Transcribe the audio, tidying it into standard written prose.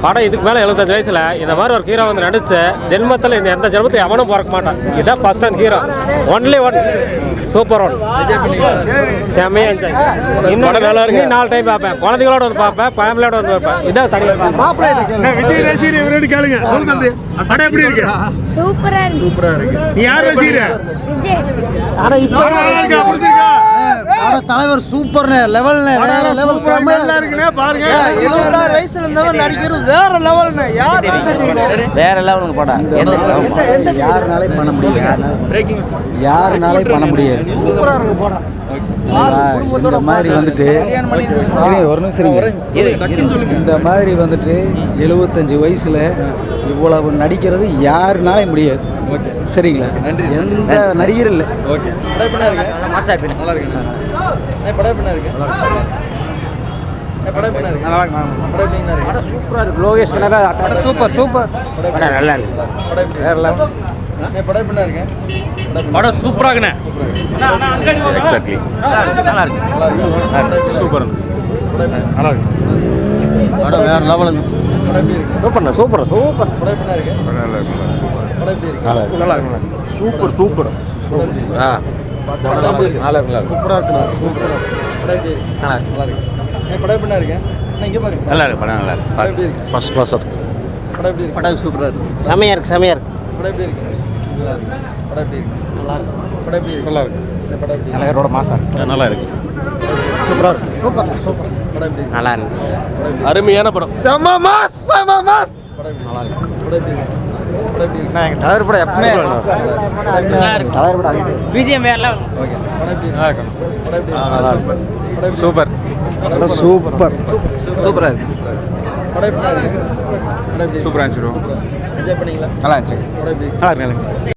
படம் இதுக்கு மேலே 75 வயசில் இந்த மாதிரி ஒரு ஹீரோ வந்து நடிச்சு ஜென்மத்தில் இந்த எந்த ஜென்மத்தில் எவனும் பிறக்க மாட்டான். இதான் first and hero, only one, super one, செம்மையா என்ஜாய். இன்னும் நல்லா இருக்கு. 4 டைம் பார்ப்பேன், குழந்தைகளோட வந்து பார்ப்பேன், ஃபேமிலியோட வந்து பார்ப்பேன். இதான் தனியாக விஜய் ரசிகர் இவரோட கேளுங்க. சொல்லுங்க படம் எப்படி இருக்கு? சூப்பரா இருக்கு. நீ யார் ரசிகர்? விஜய். ஆனா இப்போ புடிச்சிருக்கா? தலைவர் சூப்பர் லெவல்ல, வேற லெவல், நல்லா இருக்குனே பாருங்க. 76 வயசுல இருந்தவன் நடிக்கிறது வேற லெவல்னு. வேற லெவலுக்கு படம். யாருனாலே பண்ண முடியாது, யாருனாலே பண்ண முடியாது. இந்த மாதிரி வந்துட்டு ஒரு நிமிஷம், இந்த மாதிரி வந்துட்டு 75 வயசுல இவ்வளவு நடிக்கிறது யாருனாலே முடியாது. சரிங்களா? எந்த நடிகர் இல்லை. சூப்பர் சூப்பர் நல்லா இருக்கு. படம் சூப்பரா இருக்குண்ணே. எக்ஸாக்ட்லி நல்லா இருக்கு. சூப்பர் நல்லா இருக்கு. படம் வேற லெவலுங்க. சூப்பர்ண்ணா, சூப்பர் சூப்பர். நல்லா இருக்கு. Super super. ஆ நல்லா இருக்கு. சூப்பரா இருக்கு. சூப்பர். நல்லா இருக்கு. நல்லா இருக்கு. படம் நல்லா இருக்கு. ஃபர்ஸ்ட் கிளாஸ் இருக்கு. படம் சூப்பரா இருக்கு. செமையா இருக்கு. செமையா இருக்கு. நல்லா இருக்கு. தலைவரோட மாசம் நல்லா இருக்கு. சூப்பரா இருக்கு. Super super. நல்லா இருந்துச்சு. அருமையான படம். செம மாஸ், செம மாஸ். நல்லா இருக்கு. எங்க தலைவர் படம் எப்பவுமே நல்லா இருக்கு. தலைவர் படம் பிஜிஎம் வேற லெவல். ஓகே. நல்லா இருக்கு. நல்லா இருக்கு. சூப்பர். படம் சூப்பர். சூப்பரா இருக்கு. சூப்பரா இருந்துச்சு. நல்லா இருந்துச்சு. நல்லா இருக்கு.